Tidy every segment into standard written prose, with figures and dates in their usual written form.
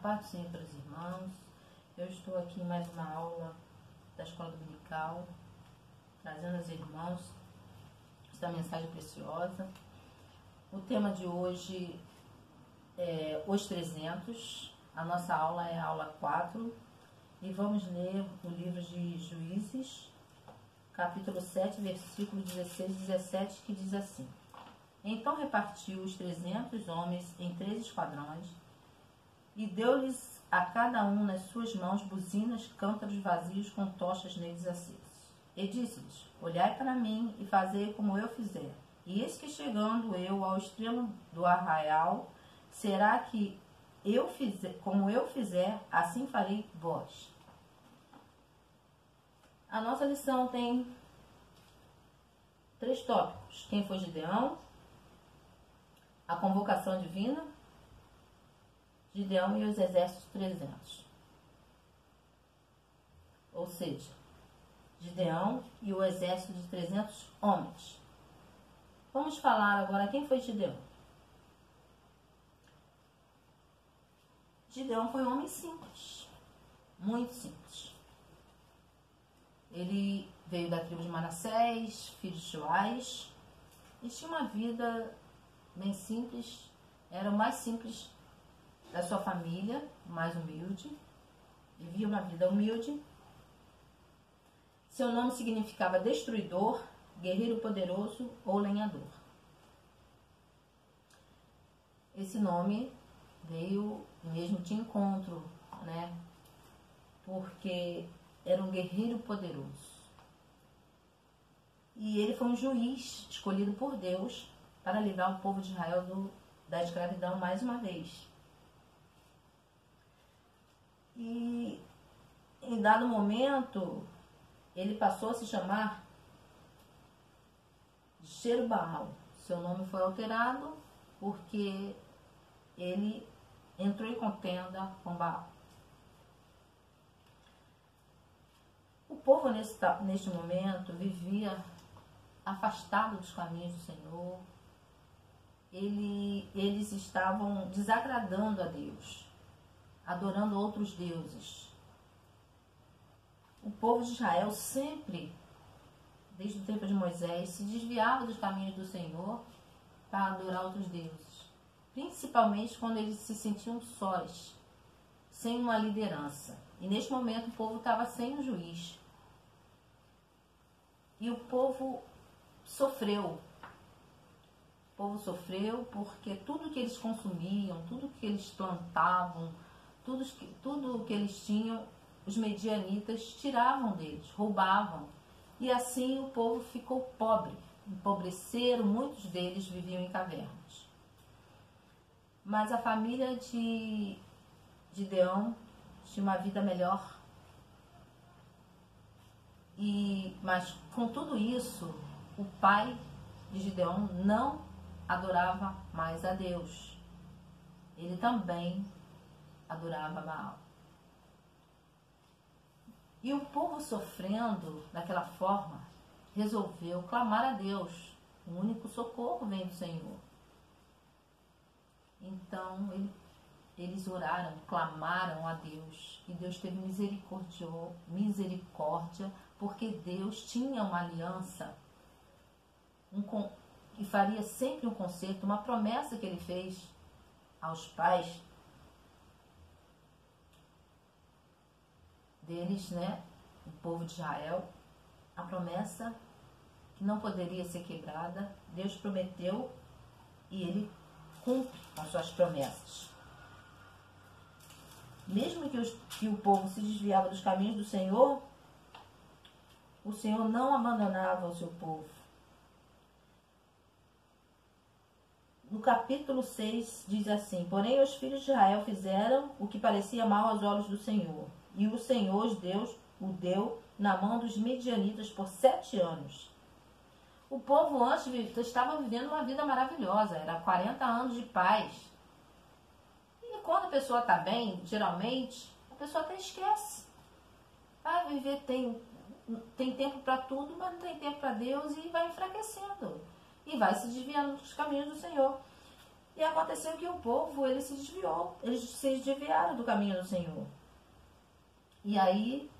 Paz do Senhor para os irmãos. Eu estou aqui em mais uma aula da Escola Dominical, trazendo aos irmãos esta mensagem preciosa. O tema de hoje é os 300. A nossa aula é a aula 4 e vamos ler o livro de Juízes, capítulo 7, versículo 16 e 17, que diz assim: Então repartiu os 300 homens em 3 esquadrões e deu-lhes a cada um nas suas mãos buzinas, cântaros vazios com tochas neles acesas. E disse-lhes: Olhai para mim e fazei como eu fizer. E eis que chegando eu ao extremo do arraial, será que eu fizer, como eu fizer, assim farei vós. A nossa lição tem 3 tópicos: quem foi Gideão, a convocação divina, Gideão e os exércitos 300. Ou seja, Gideão e o exército de 300 homens. Vamos falar agora quem foi Gideão. Gideão foi um homem simples, muito simples. Ele veio da tribo de Manassés, filho de Joás, e tinha uma vida bem simples, era o mais simples da sua família, mais humilde, vivia uma vida humilde. Seu nome significava destruidor, guerreiro poderoso ou lenhador. Esse nome veio mesmo de encontro, né? Porque era um guerreiro poderoso. E ele foi um juiz escolhido por Deus para livrar o povo de Israel da escravidão mais uma vez. E em dado momento, ele passou a se chamar Jerubaal. Seu nome foi alterado porque ele entrou em contenda com Baal. O povo neste momento vivia afastado dos caminhos do Senhor. Eles estavam desagradando a Deus, adorando outros deuses. O povo de Israel sempre, desde o tempo de Moisés, se desviava dos caminhos do Senhor para adorar outros deuses. Principalmente quando eles se sentiam sós, sem uma liderança. E neste momento o povo estava sem um juiz. E o povo sofreu. O povo sofreu porque tudo que eles consumiam, tudo que eles plantavam, tudo que eles tinham, os medianitas tiravam deles, roubavam. E assim o povo ficou pobre, empobreceram, muitos deles viviam em cavernas. Mas a família de Gideão tinha uma vida melhor. Mas com tudo isso, o pai de Gideão não adorava mais a Deus. Ele também adorava Baal. E o povo, sofrendo daquela forma, resolveu clamar a Deus. O único socorro vem do Senhor. Então eles oraram, clamaram a Deus. E Deus teve misericórdia, porque Deus tinha uma aliança e faria sempre um conserto, uma promessa que ele fez aos pais deles, né, o povo de Israel, a promessa que não poderia ser quebrada. Deus prometeu e ele cumpre as suas promessas. Mesmo que o povo se desviava dos caminhos do Senhor, o Senhor não abandonava o seu povo. No capítulo 6 diz assim: Porém os filhos de Israel fizeram o que parecia mal aos olhos do Senhor. E o Senhor o deu na mão dos medianitas por 7 anos. O povo antes estava vivendo uma vida maravilhosa, era 40 anos de paz. E quando a pessoa está bem, geralmente, a pessoa até esquece. Vai viver, tem tempo para tudo, mas não tem tempo para Deus, e vai enfraquecendo. E vai se desviando dos caminhos do Senhor. E aconteceu que o povo, ele se desviou, eles se desviaram do caminho do Senhor. E aí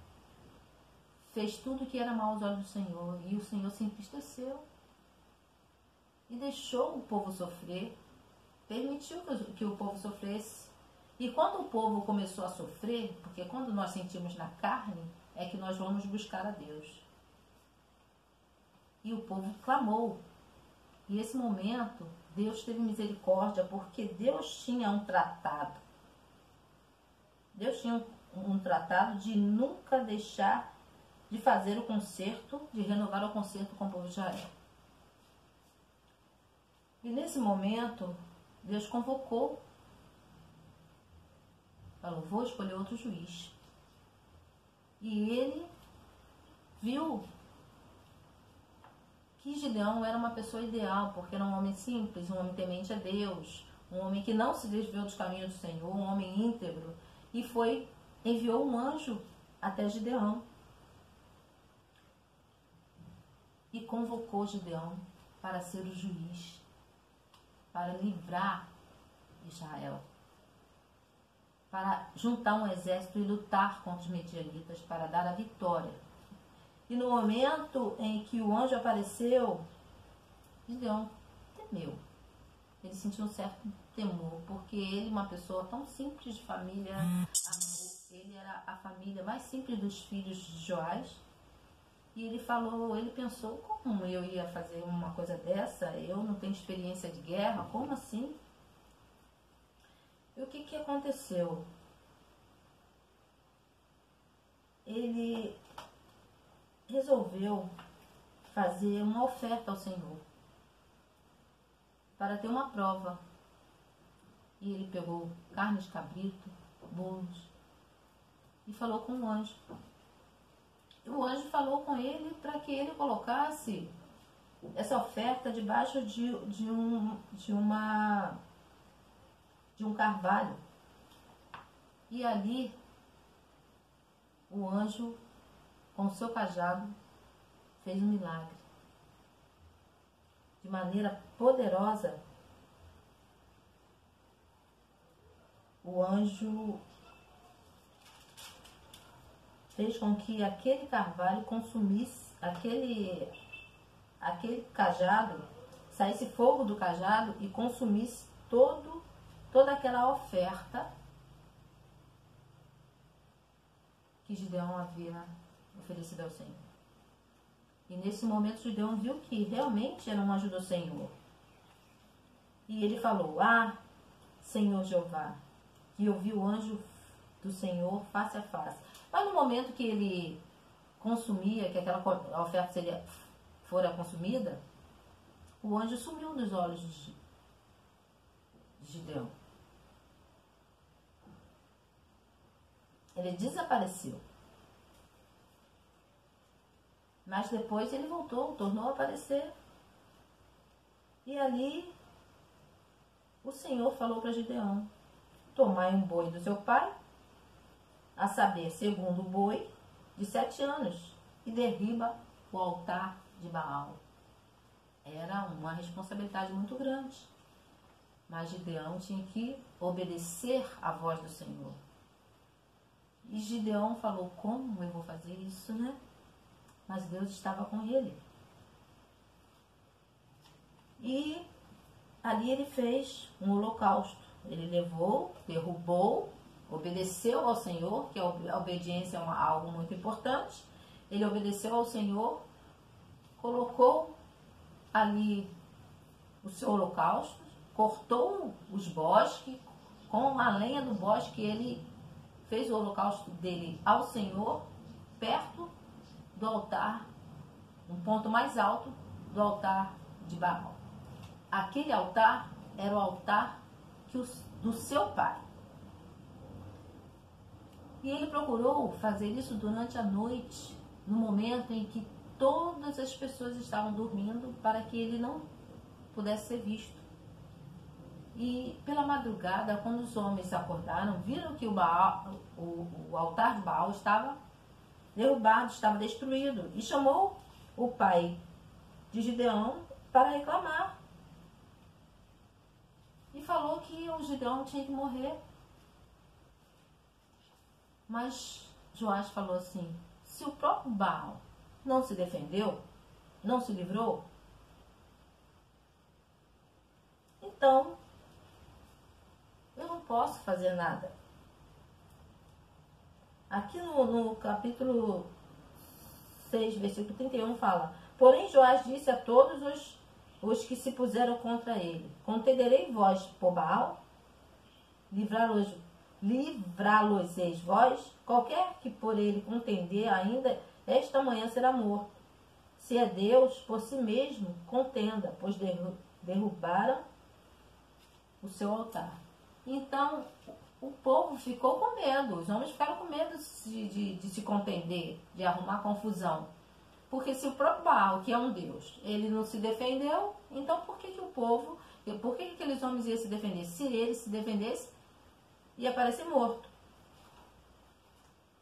fez tudo que era mal aos olhos do Senhor, e o Senhor se entristeceu e deixou o povo sofrer, permitiu que o povo sofresse. E quando o povo começou a sofrer, porque quando nós sentimos na carne, é que nós vamos buscar a Deus. E o povo clamou. E esse momento, Deus teve misericórdia, porque Deus tinha um tratado. Deus tinha um tratado de nunca deixar de fazer o concerto, de renovar o concerto com o povo de Israel. E nesse momento, Deus convocou, falou, vou escolher outro juiz. E ele viu que Gideão era uma pessoa ideal, porque era um homem simples, um homem temente a Deus, um homem que não se desviou dos caminhos do Senhor, um homem íntegro, e enviou um anjo até Gideão. E convocou Gideão para ser o juiz, para livrar Israel, para juntar um exército e lutar contra os medianitas, para dar a vitória. E no momento em que o anjo apareceu, Gideão temeu. Ele sentiu um certo temor, porque ele, uma pessoa tão simples de família, ele era a família mais simples dos filhos de Joás, e ele pensou, como eu ia fazer uma coisa dessa? Eu não tenho experiência de guerra, como assim? E o que aconteceu? Ele resolveu fazer uma oferta ao Senhor para ter uma prova. E ele pegou carne de cabrito, bolos, e falou com o anjo. O anjo falou com ele para que ele colocasse essa oferta debaixo de um carvalho. E ali o anjo, com o seu cajado, fez um milagre. De maneira poderosa, o anjo fez com que aquele carvalho consumisse, aquele cajado, saísse fogo do cajado e consumisse toda aquela oferta que Gideão havia oferecido ao Senhor. E nesse momento Gideão viu que realmente era um anjo do Senhor. E ele falou, Senhor Jeová, que ouviu o anjo do Senhor face a face. Mas no momento que ele consumia, que aquela oferta fora consumida, o anjo sumiu dos olhos de Gideão. Ele desapareceu. Mas depois ele voltou, tornou a aparecer. E ali o Senhor falou para Gideão, tomai um boi do seu pai, a saber, segundo o boi, de 7 anos, e derriba o altar de Baal. Era uma responsabilidade muito grande. Mas Gideão tinha que obedecer à voz do Senhor. E Gideão falou, como eu vou fazer isso, né? Mas Deus estava com ele. E ali ele fez um holocausto. Ele levou, derrubou, obedeceu ao Senhor, que a obediência é algo muito importante. Ele obedeceu ao Senhor, colocou ali o seu holocausto, cortou os bosques, com a lenha do bosque ele fez o holocausto dele ao Senhor, perto do altar, um ponto mais alto do altar de Baal. Aquele altar era o altar do seu pai. E ele procurou fazer isso durante a noite, no momento em que todas as pessoas estavam dormindo, para que ele não pudesse ser visto. E pela madrugada, quando os homens acordaram, viram que o altar de Baal estava derrubado, estava destruído. E chamou o pai de Gideão para reclamar. e falou que o Gideão tinha que morrer. Mas Joás falou assim, se o próprio Baal não se defendeu, não se livrou, então eu não posso fazer nada. Aqui no capítulo 6, versículo 31 fala, porém Joás disse a todos os que se puseram contra ele, contenderei vós por Baal, livrá-los-eis vós, qualquer que por ele contender ainda, esta manhã será morto. Se é Deus, por si mesmo, contenda, pois derrubaram o seu altar. Então, o povo ficou com medo, os homens ficaram com medo de se contender, de arrumar confusão. Porque se o próprio Baal, que é um Deus, ele não se defendeu, então por que aqueles homens iam se defender? Se ele se defendesse, ia parecer morto.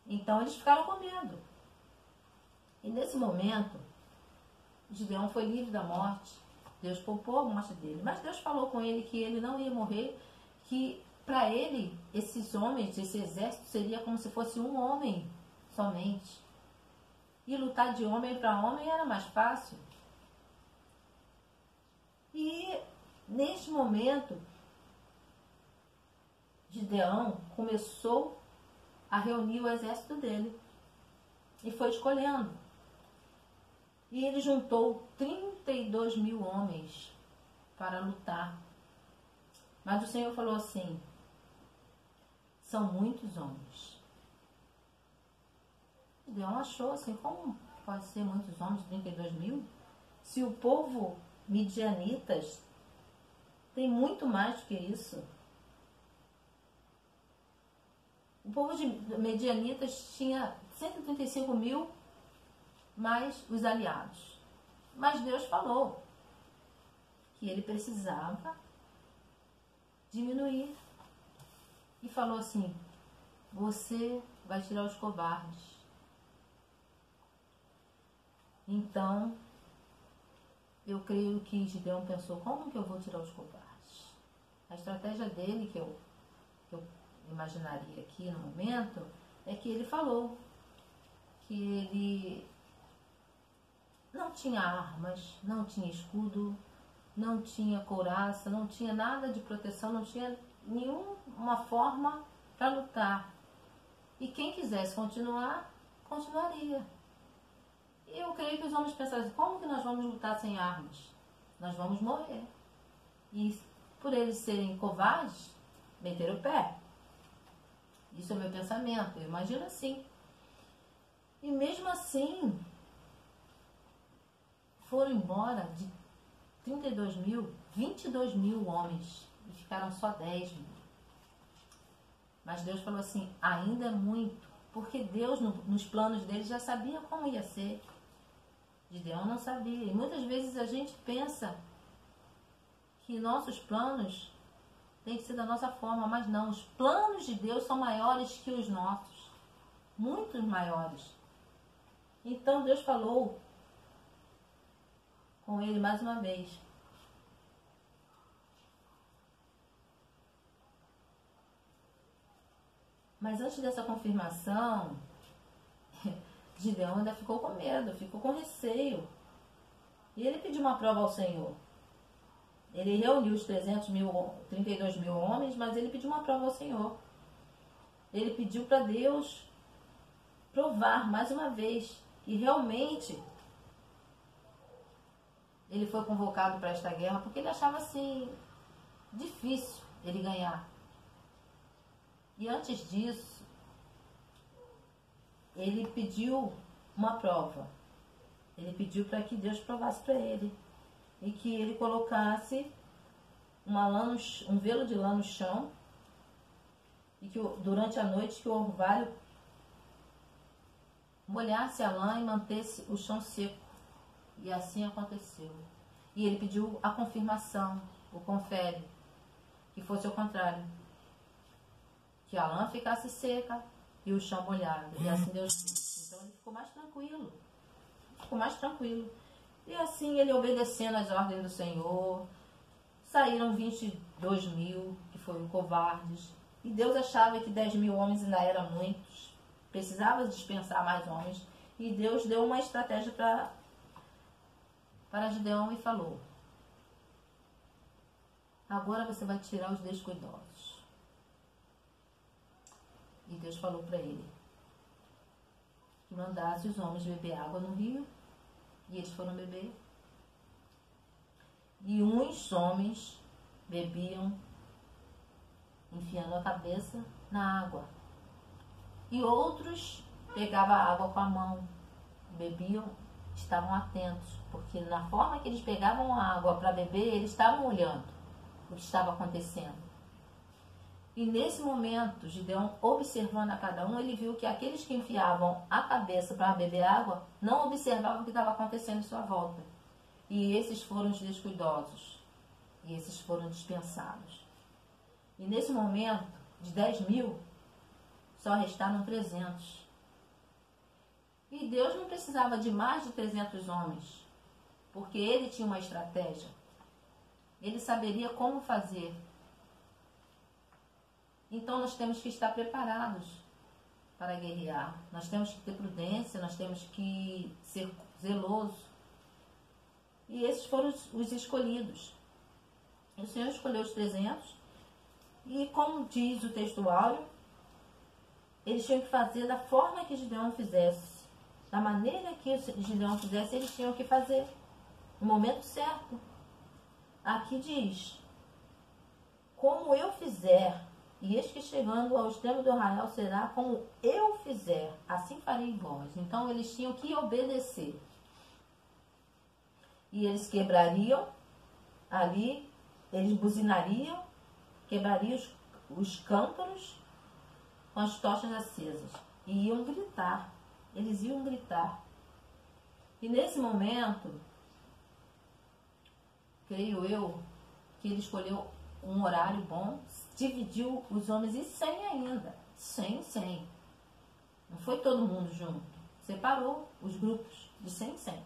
Então eles ficaram com medo. E nesse momento, Gideão foi livre da morte. Deus poupou a morte dele. Mas Deus falou com ele que ele não ia morrer, que para ele, esses homens, esse exército, seria como se fosse um homem somente. E lutar de homem para homem era mais fácil. E neste momento, Gideão começou a reunir o exército dele. E foi escolhendo. E ele juntou 32 mil homens para lutar. Mas o Senhor falou assim, são muitos homens. Gideão achou assim, como pode ser muitos homens, 32 mil? Se o povo midianitas tem muito mais do que isso. O povo de Medianitas tinha 135 mil mais os aliados. Mas Deus falou que ele precisava diminuir. E falou assim, você vai tirar os covardes. Então, eu creio que Gideão pensou, como que eu vou tirar os covardes? A estratégia dele, que eu imaginaria aqui no momento, é que ele falou que ele não tinha armas, não tinha escudo, não tinha couraça, não tinha nada de proteção, não tinha nenhuma forma para lutar. E quem quisesse continuar, continuaria. E eu creio que os homens pensaram assim, como que nós vamos lutar sem armas? Nós vamos morrer. E por eles serem covardes, meteram o pé. Isso é o meu pensamento, eu imagino assim. E mesmo assim, foram embora de 32 mil, 22 mil homens. E ficaram só 10 mil. Mas Deus falou assim, ainda é muito. Porque Deus, nos planos dele, já sabia como ia ser. Gideão não sabia. E muitas vezes a gente pensa que nossos planos tem que ser da nossa forma, mas não. Os planos de Deus são maiores que os nossos. Muito maiores. Então Deus falou com ele mais uma vez. Mas antes dessa confirmação, Gideão ainda ficou com medo, ficou com receio. E ele pediu uma prova ao Senhor. Ele reuniu os 32 mil homens, mas ele pediu uma prova ao Senhor. Ele pediu para Deus provar mais uma vez. E realmente, ele foi convocado para esta guerra porque ele achava assim, difícil ele ganhar. E antes disso, ele pediu uma prova. Ele pediu para que Deus provasse para ele. E que ele colocasse um velo de lã no chão. E que durante a noite que o orvalho molhasse a lã e mantesse o chão seco. E assim aconteceu. E ele pediu a confirmação, o confere, que fosse ao contrário. Que a lã ficasse seca e o chão molhado. E assim Deus disse. Então ele ficou mais tranquilo. Ficou mais tranquilo. E assim ele obedecendo às ordens do Senhor, saíram 22.000, que foram covardes. E Deus achava que 10.000 homens ainda eram muitos. Precisava dispensar mais homens. E Deus deu uma estratégia para Gideão e falou: agora você vai tirar os descuidosos. E Deus falou para ele que mandasse os homens beber água no rio. E eles foram beber. E uns homens bebiam enfiando a cabeça na água. E outros pegavam a água com a mão, bebiam, estavam atentos, porque na forma que eles pegavam a água para beber, eles estavam olhando o que estava acontecendo. E nesse momento, Gideão, observando a cada um, ele viu que aqueles que enfiavam a cabeça para beber água, não observavam o que estava acontecendo em sua volta. E esses foram os descuidosos. E esses foram dispensados. E nesse momento, de 10.000, só restaram 300. E Deus não precisava de mais de 300 homens, porque ele tinha uma estratégia. Ele saberia como fazer. Então nós temos que estar preparados para guerrear. Nós temos que ter prudência, nós temos que ser zelosos. E esses foram os escolhidos. O Senhor escolheu os 300. E como diz o texto áureo, eles tinham que fazer da forma que Gideão fizesse. Da maneira que Gideão fizesse, eles tinham que fazer. No momento certo. Aqui diz: como eu fizer, e eis que chegando ao extremo do arraial será como eu fizer, assim farei vós. Então eles tinham que obedecer. E eles quebrariam ali, eles buzinariam, quebrariam os cântaros com as tochas acesas. E iam gritar. Eles iam gritar. E nesse momento, creio eu, que ele escolheu um horário bom, dividiu os homens em 100 ainda. 100. Não foi todo mundo junto. Separou os grupos de 100 em 100.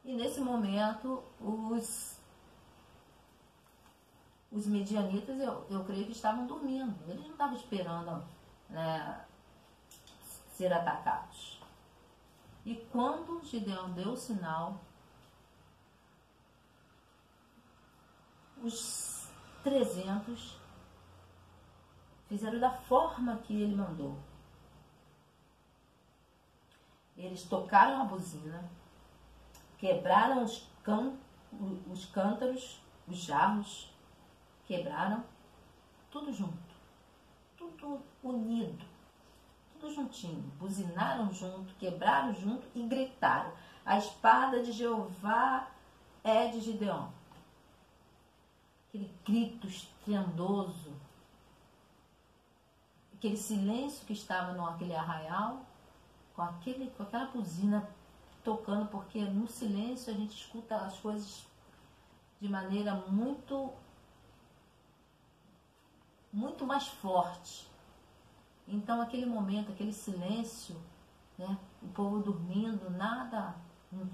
E nesse momento, os midianitas, eu creio que estavam dormindo. Eles não estavam esperando, né, ser atacados. E quando Gideão deu o sinal, os 300 fizeram da forma que ele mandou. Eles tocaram a buzina, quebraram os cântaros, os jarros, quebraram, tudo junto, tudo unido, tudo juntinho. Buzinaram junto, quebraram junto e gritaram: a espada de Jeová é de Gideão. Aquele grito estrondoso, aquele silêncio que estava naquele arraial, com aquela buzina tocando, porque no silêncio a gente escuta as coisas de maneira muito mais forte. Então aquele momento, aquele silêncio, né, o povo dormindo, nada,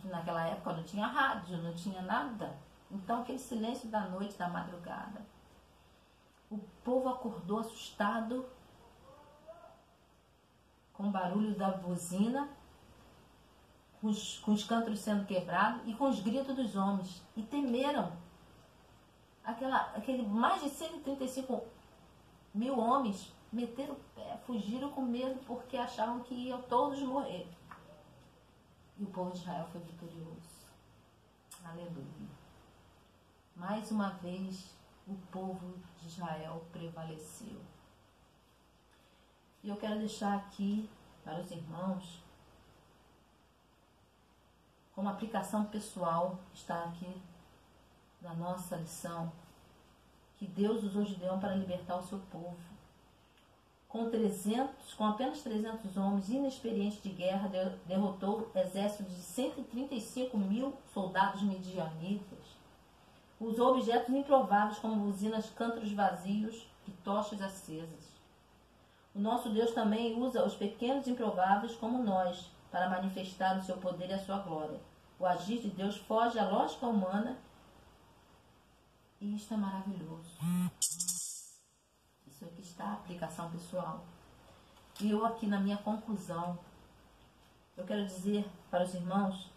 naquela época não tinha rádio, não tinha nada. Então aquele silêncio da noite, da madrugada, o povo acordou assustado com o barulho da buzina, com os cântaros sendo quebrados e com os gritos dos homens, e temeram. Aquele mais de 135.000 homens meteram o pé, fugiram com medo, porque achavam que iam todos morrer. E o povo de Israel foi vitorioso. Aleluia. Mais uma vez, o povo de Israel prevaleceu. E eu quero deixar aqui para os irmãos, como aplicação pessoal, está aqui na nossa lição, que Deus usou Gideão para libertar o seu povo. Com apenas 300 homens inexperientes de guerra, derrotou o exército de 135.000 soldados midianitas. Usou objetos improváveis como buzinas, cântaros vazios e tochas acesas. O nosso Deus também usa os pequenos improváveis como nós, para manifestar o seu poder e a sua glória. O agir de Deus foge à lógica humana E isto é maravilhoso. Isso aqui está a aplicação pessoal. E eu aqui na minha conclusão, eu quero dizer para os irmãos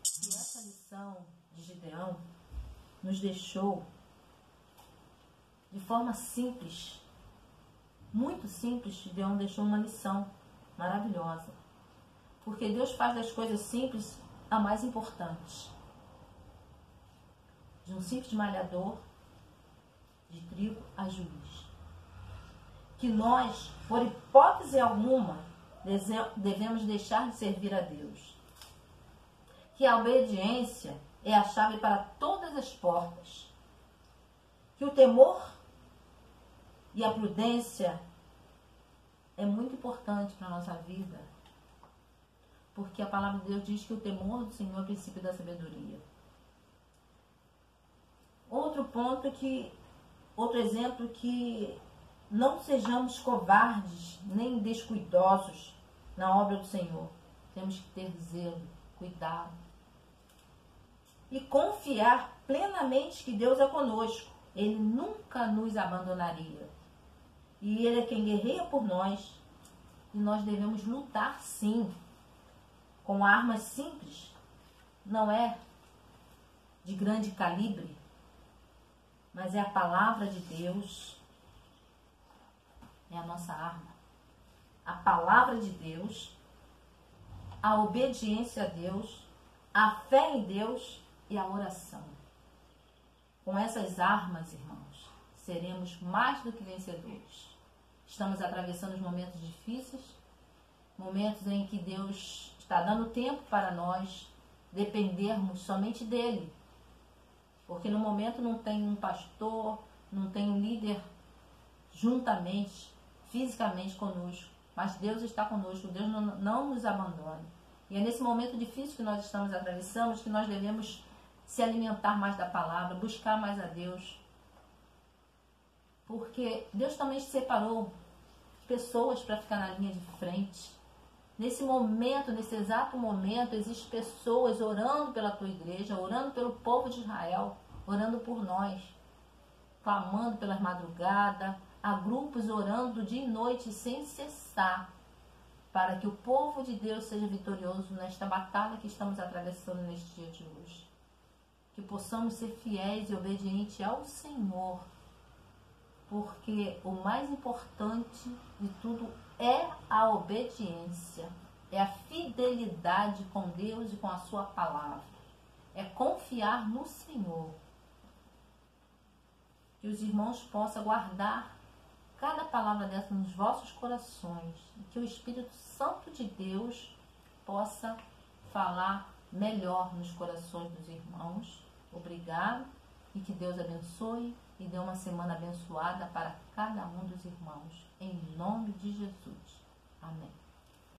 que essa lição de Gideão nos deixou de forma simples, muito simples. Gideão deixou uma lição maravilhosa. Porque Deus faz das coisas simples a mais importante. De um simples malhador de trigo a juiz. Que nós, por hipótese alguma, devemos deixar de servir a Deus. Que a obediência é a chave para todas as portas. Que o temor e a prudência é muito importante para a nossa vida. Porque a palavra de Deus diz que o temor do Senhor é o princípio da sabedoria. Outro exemplo que não sejamos covardes nem descuidosos na obra do Senhor. Temos que ter zelo, cuidado. E confiar plenamente que Deus é conosco. Ele nunca nos abandonaria. E Ele é quem guerreia por nós. E nós devemos lutar sim, com armas simples. Não é de grande calibre, mas é a palavra de Deus. É a nossa arma. A palavra de Deus, a obediência a Deus, a fé em Deus e a oração. Com essas armas, irmãos, seremos mais do que vencedores. Estamos atravessando momentos difíceis, momentos em que Deus está dando tempo para nós dependermos somente dEle. Porque no momento não tem um pastor, não tem um líder juntamente, fisicamente conosco. Mas Deus está conosco, Deus não nos abandona. E é nesse momento difícil que nós estamos atravessando que nós devemos se alimentar mais da palavra, buscar mais a Deus. Porque Deus também separou pessoas para ficar na linha de frente. Nesse momento, nesse exato momento, existem pessoas orando pela tua igreja, orando pelo povo de Israel, orando por nós, clamando pelas madrugadas. Há grupos orando dia e noite sem cessar, para que o povo de Deus seja vitorioso nesta batalha que estamos atravessando neste dia de hoje. Que possamos ser fiéis e obedientes ao Senhor, porque o mais importante de tudo é a obediência, é a fidelidade com Deus e com a sua palavra, é confiar no Senhor. Que os irmãos possam guardar cada palavra dessa nos vossos corações, e que o Espírito Santo de Deus possa falar melhor nos corações dos irmãos. Obrigado, e que Deus abençoe e dê uma semana abençoada para cada um dos irmãos. Em nome de Jesus. Amém.